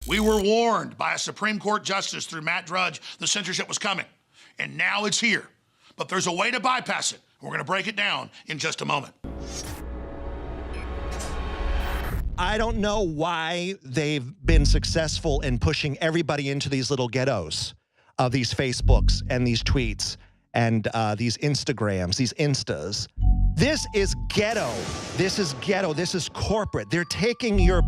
We were warned by a Supreme Court justice through Matt Drudge the censorship was coming, and now it's here. But there's a way to bypass it. We're going to break it down in just a moment. I don't know why they've been successful in pushing everybody into these little ghettos of these Facebooks and these tweets and these Instagrams, these Instas. This is ghetto. This is ghetto. This is corporate. They're taking your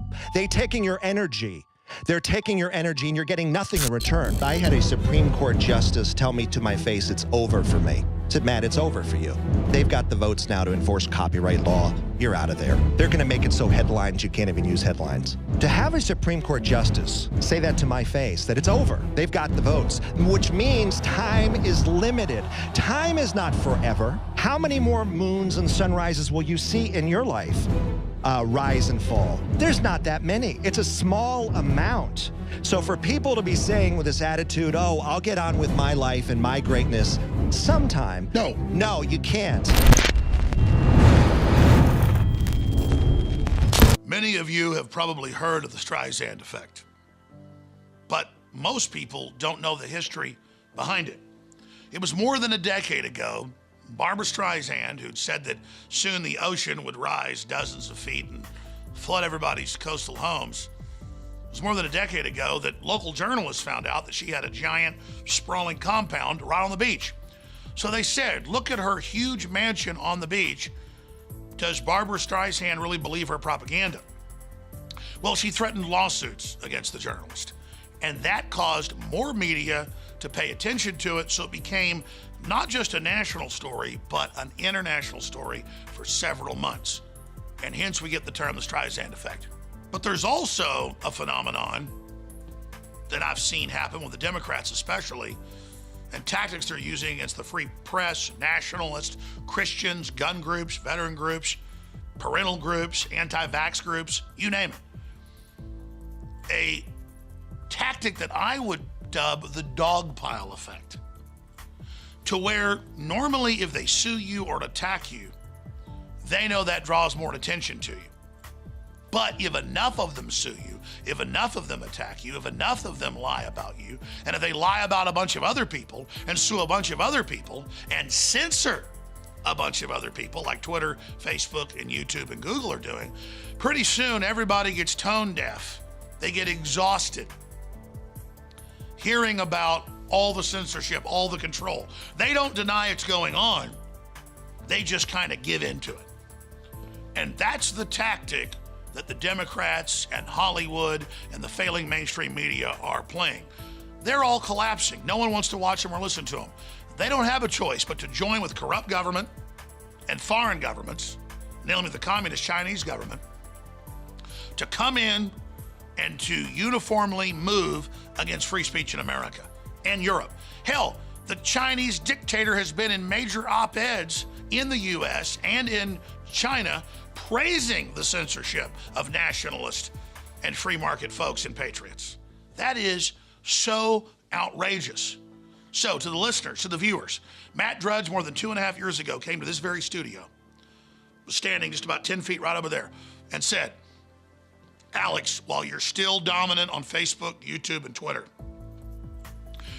energy. They're taking your energy and you're getting nothing in return. I had a Supreme Court justice tell me to my face, it's over for me. I said, Matt, it's over for you. They've got the votes now to enforce copyright law. You're out of there. They're going to make it so headlines you can't even use headlines. To have a Supreme Court justice say that to my face, that it's over, they've got the votes, which means time is limited. Time is not forever. How many more moons and sunrises will you see in your life? Rise and fall. There's not that many. It's a small amount. So for people to be saying with this attitude, oh, I'll get on with my life and my greatness sometime. No, you can't. Many of you have probably heard of the Streisand effect, but most people don't know the history behind it. It was more than a decade ago. Barbara Streisand, who'd said that soon the ocean would rise dozens of feet and flood everybody's coastal homes. It was more than a decade ago that local journalists found out that she had a giant, sprawling compound right on the beach. So they said, look at her huge mansion on the beach. Does Barbara Streisand really believe her propaganda? Well, she threatened lawsuits against the journalist, and that caused more media to pay attention to it, so it became not just a national story, but an international story for several months. And hence we get the term the Streisand effect. But there's also a phenomenon that I've seen happen with the Democrats especially, and tactics they're using against the free press, nationalists, Christians, gun groups, veteran groups, parental groups, anti-vax groups, you name it. A tactic that I would dub the dog pile effect, to where normally if they sue you or attack you, they know that draws more attention to you. But if enough of them sue you, if enough of them attack you, if enough of them lie about you, and if they lie about a bunch of other people and sue a bunch of other people and censor a bunch of other people like Twitter, Facebook, and YouTube and Google are doing, pretty soon everybody gets tone deaf. They get exhausted hearing about all the censorship, all the control. They don't deny it's going on. They just kind of give into it. And that's the tactic that the Democrats and Hollywood and the failing mainstream media are playing. They're all collapsing. No one wants to watch them or listen to them. They don't have a choice but to join with corrupt government and foreign governments, namely the communist Chinese government, to come in and to uniformly move against free speech in America and Europe. Hell, the Chinese dictator has been in major op-eds in the US and in China praising the censorship of nationalists and free market folks and patriots. That is so outrageous. So to the listeners, to the viewers, Matt Drudge more than 2.5 years ago came to this very studio, was standing just about 10 feet right over there, and said, Alex, while you're still dominant on Facebook, YouTube, and Twitter,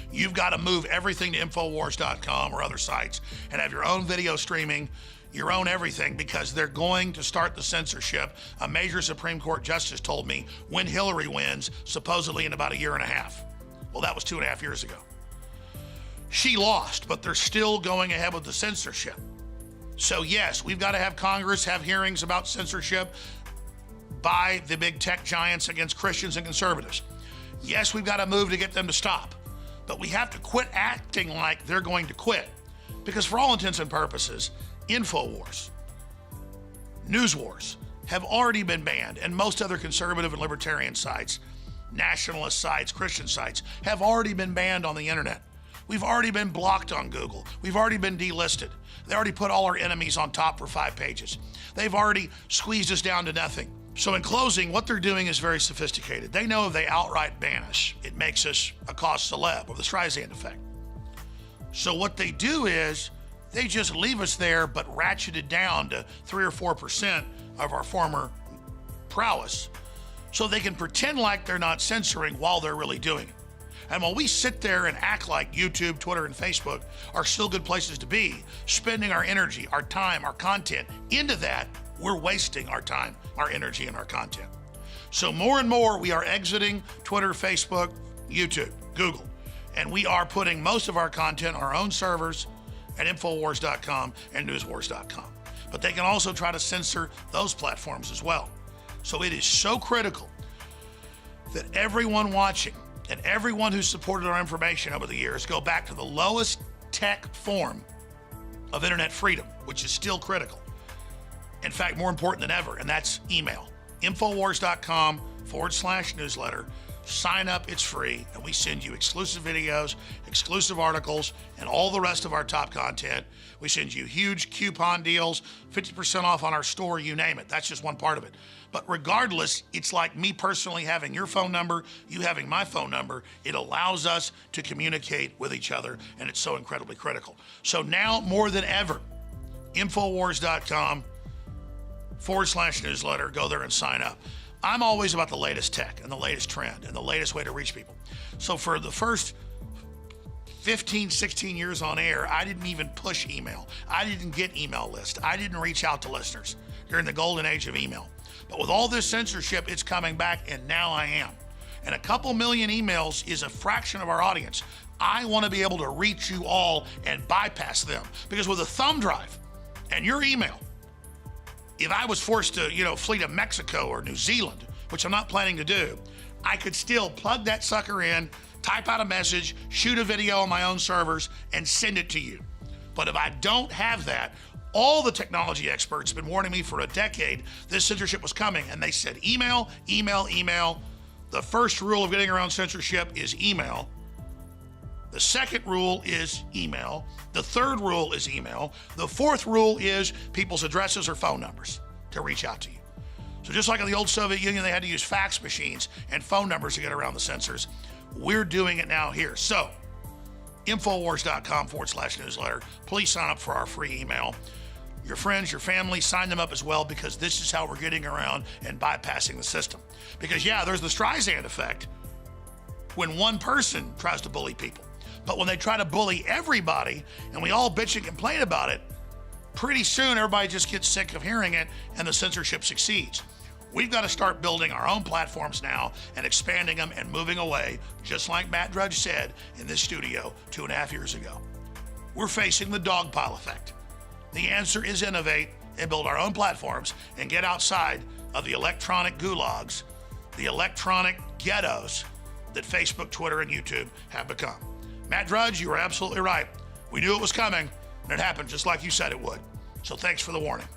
you've got to move everything to Infowars.com or other sites and have your own video streaming, your own everything, because they're going to start the censorship. A major Supreme Court justice told me when Hillary wins, supposedly in about 1.5 years. Well, that was 2.5 years ago. She lost, but they're still going ahead with the censorship. So yes, we've got to have Congress have hearings about censorship by the big tech giants against Christians and conservatives. Yes, we've got to move to get them to stop, but we have to quit acting like they're going to quit, because for all intents and purposes, Infowars, News Wars have already been banned, and most other conservative and libertarian sites, nationalist sites, Christian sites, have already been banned on the internet. We've already been blocked on Google. We've already been delisted. They already put all our enemies on top for 5 pages. They've already squeezed us down to nothing. So in closing, what they're doing is very sophisticated. They know if they outright ban us, it makes us a cause celeb, or the Streisand effect. So what they do is they just leave us there, but ratcheted down to 3 or 4% of our former prowess. so they can pretend like they're not censoring while they're really doing it. And while we sit there and act like YouTube, Twitter, and Facebook are still good places to be, spending our energy, our time, our content into that, we're wasting our time, our energy, and our content. So more and more, we are exiting Twitter, Facebook, YouTube, Google, and we are putting most of our content on our own servers at Infowars.com and Newswars.com. But they can also try to censor those platforms as well. So it is so critical that everyone watching and everyone who supported our information over the years go back to the lowest tech form of internet freedom, which is still critical. In fact, more important than ever, and that's email. Infowars.com/newsletter. Sign up, it's free, and we send you exclusive videos, exclusive articles, and all the rest of our top content. We send you huge coupon deals, 50% off on our store, you name it. That's just one part of it. But regardless, it's like me personally having your phone number, you having my phone number. It allows us to communicate with each other, and it's so incredibly critical. So now more than ever, Infowars.com/newsletter, go there and sign up. I'm always about the latest tech and the latest trend and the latest way to reach people. So for the first 15, 16 years on air, I didn't even push email. I didn't get email lists. I didn't reach out to listeners during the golden age of email. But with all this censorship, it's coming back, and now I am. And a couple million emails is a fraction of our audience. I want to be able to reach you all and bypass them, because with a thumb drive and your email, if I was forced to, flee to Mexico or New Zealand, which I'm not planning to do, I could still plug that sucker in, type out a message, shoot a video on my own servers, and send it to you. But if I don't have that, all the technology experts have been warning me for a decade this censorship was coming, and they said email, email, email. The first rule of getting around censorship is email. The second rule is email. The third rule is email. The fourth rule is people's addresses or phone numbers to reach out to you. So just like in the old Soviet Union, they had to use fax machines and phone numbers to get around the censors. We're doing it now here. So Infowars.com/newsletter. Please sign up for our free email. Your friends, your family, sign them up as well, because this is how we're getting around and bypassing the system. Because there's the Streisand effect when one person tries to bully people. But when they try to bully everybody and we all bitch and complain about it, pretty soon everybody just gets sick of hearing it and the censorship succeeds. We've got to start building our own platforms now and expanding them and moving away, just like Matt Drudge said in this studio 2.5 years ago. We're facing the dogpile effect. The answer is innovate and build our own platforms and get outside of the electronic gulags, the electronic ghettos that Facebook, Twitter, and YouTube have become. Matt Drudge, you were absolutely right. We knew it was coming, and it happened just like you said it would. So thanks for the warning.